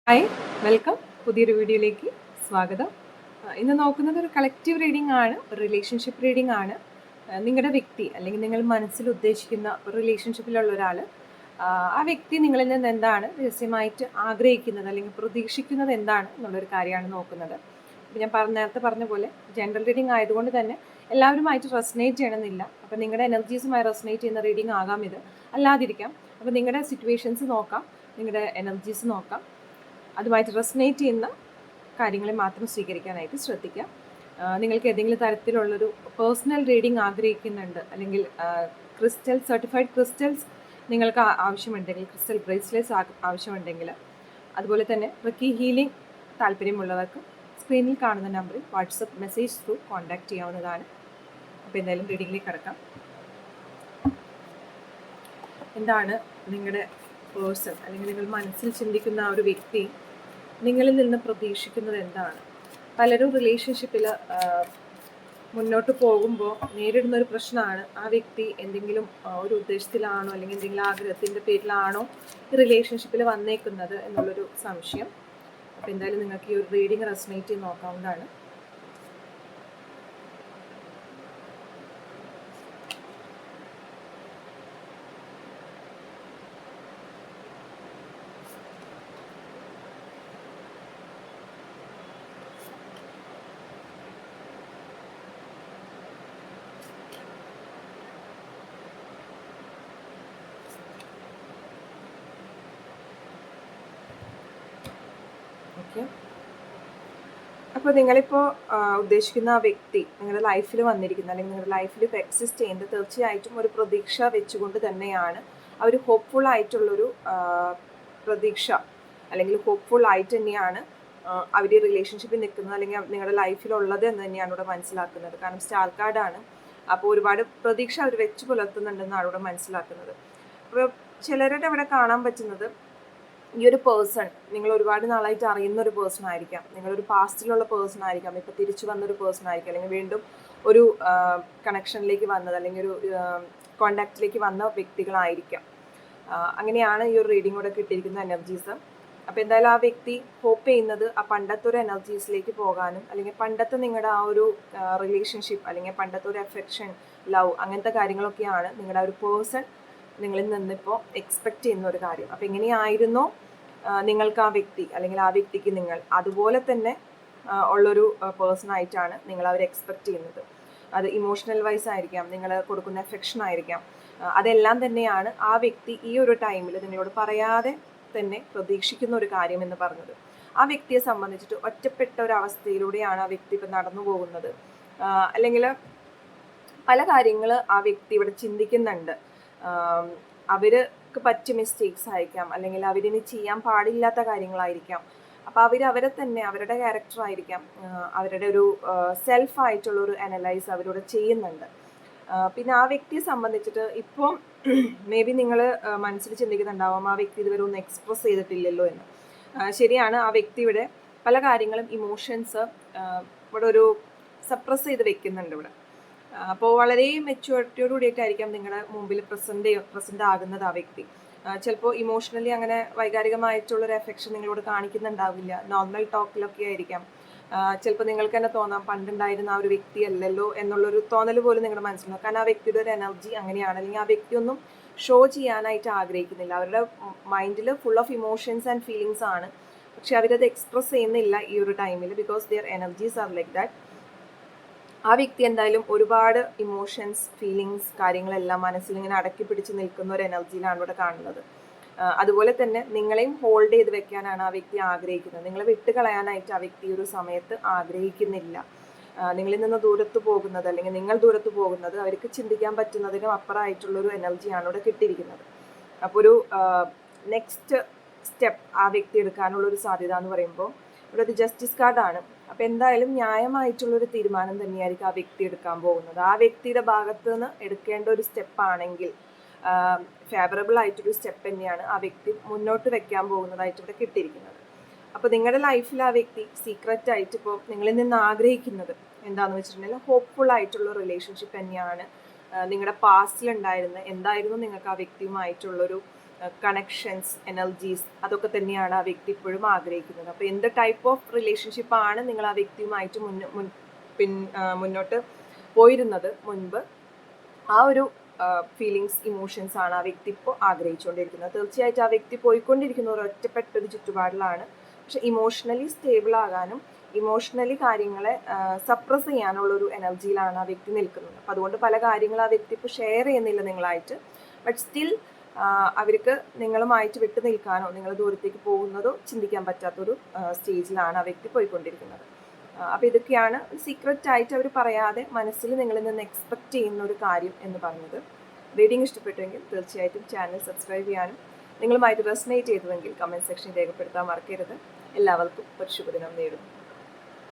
Hi, welcome. പുതിയൊരു വീഡിയോയിലേക്ക് സ്വാഗതം. ഇന്ന് നോക്കുന്നത് ഒരു കളക്റ്റീവ് റീഡിംഗ് ആണ്, ഒരു റിലേഷൻഷിപ്പ് റീഡിംഗ് ആണ്. നിങ്ങളുടെ വ്യക്തി അല്ലെങ്കിൽ നിങ്ങൾ മനസ്സിൽ ഉദ്ദേശിക്കുന്ന ഒരു റിലേഷൻഷിപ്പിലുള്ള ഒരാൾ, ആ വ്യക്തി നിങ്ങളിൽ നിന്ന് എന്താണ് രഹസ്യമായിട്ട് ആഗ്രഹിക്കുന്നത് അല്ലെങ്കിൽ പ്രതീക്ഷിക്കുന്നത് എന്താണ് എന്നുള്ളൊരു കാര്യമാണ് നോക്കുന്നത്. അപ്പോൾ ഞാൻ നേരത്തെ പറഞ്ഞ പോലെ ജനറൽ റീഡിംഗ് ആയതുകൊണ്ട് തന്നെ എല്ലാവരുമായിട്ട് റെസനേറ്റ് ചെയ്യണമെന്നില്ല. അപ്പോൾ നിങ്ങളുടെ എനർജീസുമായി റെസനേറ്റ് ചെയ്യുന്ന റീഡിംഗ് ആകാം ഇത്, അല്ലാതിരിക്കാം. അപ്പോൾ നിങ്ങളുടെ സിറ്റുവേഷൻസ് നോക്കാം, നിങ്ങളുടെ എനർജീസ് നോക്കാം, അതുമായിട്ട് റെസനേറ്റ് ചെയ്യുന്ന കാര്യങ്ങളെ മാത്രം സ്വീകരിക്കാനായിട്ട് ശ്രദ്ധിക്കുക. നിങ്ങൾക്ക് ഏതെങ്കിലും തരത്തിലുള്ളൊരു പേഴ്സണൽ റീഡിംഗ് ആഗ്രഹിക്കുന്നുണ്ട്, അല്ലെങ്കിൽ സർട്ടിഫൈഡ് ക്രിസ്റ്റൽസ് നിങ്ങൾക്ക് ആവശ്യമുണ്ടെങ്കിൽ, ക്രിസ്റ്റൽ ബ്രേസ്ലെറ്റ്സ് ആവശ്യമുണ്ടെങ്കിൽ, അതുപോലെ തന്നെ റെക്കി ഹീലിംഗ് താല്പര്യമുള്ളവർക്ക് സ്ക്രീനിൽ കാണുന്ന നമ്പറിൽ വാട്സപ്പ് മെസ്സേജ് ത്രൂ കോൺടാക്റ്റ് ചെയ്യാവുന്നതാണ്. അപ്പോൾ എന്തായാലും റീഡിങ്ങിലേക്ക് കിടക്കാം. എന്താണ് നിങ്ങളുടെ പേഴ്സൺ അല്ലെങ്കിൽ നിങ്ങൾ മനസ്സിൽ ചിന്തിക്കുന്ന ആ ഒരു വ്യക്തി നിങ്ങളിൽ നിന്ന് പ്രതീക്ഷിക്കുന്നത് എന്താണ്? പലരും റിലേഷൻഷിപ്പിൽ മുന്നോട്ട് പോകുമ്പോൾ നേരിടുന്ന ഒരു പ്രശ്നമാണ്, ആ വ്യക്തി എന്തെങ്കിലും ഒരു ഉദ്ദേശത്തിലാണോ അല്ലെങ്കിൽ എന്തെങ്കിലും ആഗ്രഹത്തിൻ്റെ പേരിലാണോ ഈ റിലേഷൻഷിപ്പിൽ വന്നേക്കുന്നത് എന്നുള്ളൊരു സംശയം. അപ്പോൾ എന്തായാലും നിങ്ങൾക്ക് ഈ ഒരു റീഡിങ് റെസനേറ്റ് ചെയ്ത് നോക്കാവുന്നതാണ്. അപ്പോൾ നിങ്ങളിപ്പോൾ ഉദ്ദേശിക്കുന്ന ആ വ്യക്തി നിങ്ങളുടെ ലൈഫിൽ വന്നിരിക്കുന്ന അല്ലെങ്കിൽ നിങ്ങളുടെ ലൈഫിൽ ഇപ്പോൾ എക്സിസ്റ്റ് ചെയ്യുന്നത് തീർച്ചയായിട്ടും ഒരു പ്രതീക്ഷ വെച്ചുകൊണ്ട് തന്നെയാണ്. ആ ഒരു ഹോപ്പ്ഫുൾ ആയിട്ടുള്ളൊരു പ്രതീക്ഷ അല്ലെങ്കിൽ ഹോപ്പ്ഫുൾ ആയിട്ട് തന്നെയാണ് അവർ ഈ റിലേഷൻഷിപ്പിൽ നിൽക്കുന്നത് അല്ലെങ്കിൽ നിങ്ങളുടെ ലൈഫിലുള്ളത് എന്ന് തന്നെയാണ് ഇവിടെ മനസ്സിലാക്കുന്നത്. കാരണം സ്റ്റാർ കാർഡാണ്. അപ്പോൾ ഒരുപാട് പ്രതീക്ഷ അവർ വെച്ച് പുലർത്തുന്നുണ്ടെന്നാണ് ഇവിടെ മനസ്സിലാക്കുന്നത്. അപ്പോൾ ചിലരുടെ ഇവിടെ കാണാൻ പറ്റുന്നത്, ഈ ഒരു പേഴ്സൺ നിങ്ങൾ ഒരുപാട് നാളായിട്ട് അറിയുന്ന ഒരു പേഴ്സൺ ആയിരിക്കാം, നിങ്ങളൊരു പാസ്റ്റിലുള്ള പേഴ്സൺ ആയിരിക്കാം, ഇപ്പോൾ തിരിച്ചു വന്നൊരു പേഴ്സൺ ആയിരിക്കാം, അല്ലെങ്കിൽ വീണ്ടും ഒരു കണക്ഷനിലേക്ക് വന്നത് അല്ലെങ്കിൽ ഒരു കോണ്ടാക്റ്റിലേക്ക് വന്ന വ്യക്തികളായിരിക്കാം. അങ്ങനെയാണ് ഈ ഒരു റീഡിങ്ങോടെ കിട്ടിയിരിക്കുന്ന എനർജീസ്. അപ്പോൾ എന്തായാലും ആ വ്യക്തി ഹോപ്പ് ചെയ്യുന്നത് ആ പണ്ടത്തെ ഒരു എനർജീസിലേക്ക് പോകാനും, അല്ലെങ്കിൽ പണ്ടത്തെ നിങ്ങളുടെ ആ ഒരു റിലേഷൻഷിപ്പ് അല്ലെങ്കിൽ പണ്ടത്തെ ഒരു അഫെക്ഷൻ, ലവ്, അങ്ങനത്തെ കാര്യങ്ങളൊക്കെയാണ് നിങ്ങളുടെ ആ ഒരു പേഴ്സൺ നിങ്ങളിൽ നിന്നിപ്പോൾ എക്സ്പെക്റ്റ് ചെയ്യുന്ന ഒരു കാര്യം. അപ്പോൾ എങ്ങനെയായിരുന്നോ നിങ്ങൾക്ക് ആ വ്യക്തി അല്ലെങ്കിൽ ആ വ്യക്തിക്ക് നിങ്ങൾ, അതുപോലെ തന്നെ ഉള്ളൊരു പേഴ്സണായിട്ടാണ് നിങ്ങൾ അവർ എക്സ്പെക്റ്റ് ചെയ്യുന്നത്. അത് ഇമോഷണൽ വൈസ് ആയിരിക്കാം, നിങ്ങൾ കൊടുക്കുന്ന എഫെക്ഷൻ ആയിരിക്കാം, അതെല്ലാം തന്നെയാണ് ആ വ്യക്തി ഈ ഒരു ടൈമിൽ നിങ്ങളോട് പറയാതെ തന്നെ പ്രതീക്ഷിക്കുന്ന ഒരു കാര്യം എന്ന് പറഞ്ഞത്. ആ വ്യക്തിയെ സംബന്ധിച്ചിട്ട് ഒറ്റപ്പെട്ട ഒരു അവസ്ഥയിലൂടെയാണ് ആ വ്യക്തി ഇപ്പം നടന്നു പോകുന്നത്. അല്ലെങ്കിൽ പല കാര്യങ്ങൾ ആ വ്യക്തി ഇവിടെ ചിന്തിക്കുന്നുണ്ട്. അവർക്ക് പറ്റിയ മിസ്റ്റേക്സ് ആയിരിക്കാം, അല്ലെങ്കിൽ അവരിനി ചെയ്യാൻ പാടില്ലാത്ത കാര്യങ്ങളായിരിക്കാം. അപ്പോൾ അവരെ തന്നെ അവരുടെ ക്യാരക്ടറായിരിക്കാം, അവരുടെ ഒരു സെൽഫായിട്ടുള്ളൊരു അനലൈസ് അവരോട് ചെയ്യുന്നുണ്ട്. പിന്നെ ആ വ്യക്തിയെ സംബന്ധിച്ചിട്ട് ഇപ്പോൾ മേ ബി നിങ്ങൾ മനസ്സിൽ ചിന്തിക്കുന്നുണ്ടാവാം, ആ വ്യക്തി ഇതുവരെ ഒന്നും എക്സ്പ്രസ് ചെയ്തിട്ടില്ലല്ലോ എന്ന്. ശരിയാണ്, ആ വ്യക്തിയുടെ പല കാര്യങ്ങളും ഇമോഷൻസ് ഇവിടെ ഒരു സപ്രസ് ചെയ്ത് വെക്കുന്നുണ്ട് ഇവിടെ. അപ്പോൾ വളരെ മെച്യൂരിറ്റിയോട് കൂടിയിട്ടായിരിക്കാം നിങ്ങളുടെ മുമ്പിൽ പ്രസന്റ് ആകുന്നത് ആ വ്യക്തി. ചിലപ്പോൾ ഇമോഷണലി അങ്ങനെ വൈകാരികമായിട്ടുള്ളൊരു എഫെക്ഷൻ നിങ്ങളോട് കാണിക്കുന്നുണ്ടാവില്ല, നോർമൽ ടോക്കിലൊക്കെ ആയിരിക്കാം. ചിലപ്പോൾ നിങ്ങൾക്ക് തന്നെ തോന്നാം പണ്ടുണ്ടായിരുന്ന ആ ഒരു വ്യക്തി അല്ലല്ലോ എന്നുള്ളൊരു തോന്നൽ പോലും നിങ്ങളുടെ മനസ്സിലാവും. കാരണം ആ വ്യക്തിയുടെ ഒരു എനർജി അങ്ങനെയാണ്, അല്ലെങ്കിൽ ആ വ്യക്തി ഒന്നും ഷോ ചെയ്യാനായിട്ട് ആഗ്രഹിക്കുന്നില്ല. അവരുടെ മൈൻഡിൽ full of emotions and feelings ആണ്, പക്ഷെ അവരത് എക്സ്പ്രസ് ചെയ്യുന്നില്ല ഈ ഒരു ടൈമിൽ, because their energies are like that. ആ വ്യക്തി എന്തായാലും ഒരുപാട് ഇമോഷൻസ്, ഫീലിങ്സ്, കാര്യങ്ങളെല്ലാം മനസ്സിൽ ഇങ്ങനെ അടക്കി പിടിച്ച് നിൽക്കുന്ന ഒരു എനർജിയിലാണ് ഇവിടെ കാണുന്നത്. അതുപോലെ തന്നെ നിങ്ങളെയും ഹോൾഡ് ചെയ്ത് വെക്കാനാണ് ആ വ്യക്തി ആഗ്രഹിക്കുന്നത്. നിങ്ങളെ വിട്ടുകളയാനായിട്ട് ആ വ്യക്തി ഒരു സമയത്ത് ആഗ്രഹിക്കുന്നില്ല. നിങ്ങളിൽ നിന്ന് ദൂരത്ത് പോകുന്നത് അല്ലെങ്കിൽ നിങ്ങൾ ദൂരത്ത് പോകുന്നത് അവർക്ക് ചിന്തിക്കാൻ പറ്റുന്നതിനും അപ്പുറമായിട്ടുള്ളൊരു എനർജിയാണ് ഇവിടെ കിട്ടിയിരിക്കുന്നത്. അപ്പോൾ ഒരു നെക്സ്റ്റ് സ്റ്റെപ്പ് ആ വ്യക്തി എടുക്കാനുള്ളൊരു സാധ്യത എന്ന് പറയുമ്പോൾ ഇവിടെ ഒരു ജസ്റ്റിസ് കാർഡാണ്. അപ്പോൾ എന്തായാലും ന്യായമായിട്ടുള്ളൊരു തീരുമാനം തന്നെയായിരിക്കും ആ വ്യക്തി എടുക്കാൻ പോകുന്നത്. ആ വ്യക്തിയുടെ ഭാഗത്ത് നിന്ന് എടുക്കേണ്ട ഒരു സ്റ്റെപ്പാണെങ്കിൽ ഫേവറബിൾ ആയിട്ടൊരു സ്റ്റെപ്പ് തന്നെയാണ് ആ വ്യക്തി മുന്നോട്ട് വെക്കാൻ പോകുന്നതായിട്ട് ഇവിടെ കിട്ടിയിരിക്കുന്നത്. അപ്പോൾ നിങ്ങളുടെ ലൈഫിൽ ആ വ്യക്തി സീക്രറ്റ് ആയിട്ട് ഇപ്പോൾ നിങ്ങളിൽ നിന്ന് ആഗ്രഹിക്കുന്നത് എന്താണെന്ന് വെച്ചിട്ടുണ്ടെങ്കിൽ ഹോപ്പ്ഫുൾ ആയിട്ടുള്ള റിലേഷൻഷിപ്പ് തന്നെയാണ്. നിങ്ങളുടെ പാസ്റ്റിലുണ്ടായിരുന്ന എന്തായിരുന്നു നിങ്ങൾക്ക് ആ വ്യക്തിയുമായിട്ടുള്ളൊരു കണക്ഷൻസ്, എനർജീസ് അതൊക്കെ തന്നെയാണ് ആ വ്യക്തി ഇപ്പോഴും ആഗ്രഹിക്കുന്നത്. അപ്പോൾ എന്ത് ടൈപ്പ് ഓഫ് റിലേഷൻഷിപ്പാണ് നിങ്ങൾ ആ വ്യക്തിയുമായിട്ട് മുന്നോട്ട് പോയിരുന്നത് മുൻപ്, ആ ഒരു ഫീലിങ്സ്, ഇമോഷൻസ് ആണ് ആ വ്യക്തി ഇപ്പോൾ ആഗ്രഹിച്ചുകൊണ്ടിരിക്കുന്നത്. തീർച്ചയായിട്ടും ആ വ്യക്തി പോയിക്കൊണ്ടിരിക്കുന്ന ഒരു ഒറ്റപ്പെട്ടൊരു ചുറ്റുപാടിലാണ്. പക്ഷെ ഇമോഷണലി സ്റ്റേബിൾ ആകാനും ഇമോഷണലി കാര്യങ്ങളെ സപ്രസ് ചെയ്യാനുള്ളൊരു എനർജിയിലാണ് ആ വ്യക്തി നിൽക്കുന്നത്. അപ്പം അതുകൊണ്ട് പല കാര്യങ്ങളും ആ വ്യക്തി ഇപ്പോൾ ഷെയർ ചെയ്യുന്നില്ല നിങ്ങളായിട്ട്. ബട്ട് സ്റ്റിൽ അവർക്ക് നിങ്ങളുമായിട്ട് വിട്ടു നിൽക്കാനോ നിങ്ങൾ ദൂരത്തേക്ക് പോകുന്നതോ ചിന്തിക്കാൻ പറ്റാത്തൊരു സ്റ്റേജിലാണ് ആ വ്യക്തി പോയിക്കൊണ്ടിരിക്കുന്നത്. അപ്പോൾ ഇതൊക്കെയാണ് സീക്രറ്റ് ആയിട്ട് അവർ പറയാതെ മനസ്സിൽ നിങ്ങളിൽ നിന്ന് എക്സ്പെക്റ്റ് ചെയ്യുന്ന ഒരു കാര്യം എന്ന് പറഞ്ഞത്. റീഡിങ് ഇഷ്ടപ്പെട്ടുവെങ്കിൽ തീർച്ചയായിട്ടും ചാനൽ സബ്സ്ക്രൈബ് ചെയ്യാനും നിങ്ങളുമായിട്ട് റെസനേറ്റ് ചെയ്തുവെങ്കിൽ കമൻറ്റ് സെക്ഷനിൽ രേഖപ്പെടുത്താൻ മറക്കരുത്. എല്ലാവർക്കും ഒരു ശുഭദിനം നേരുന്നു.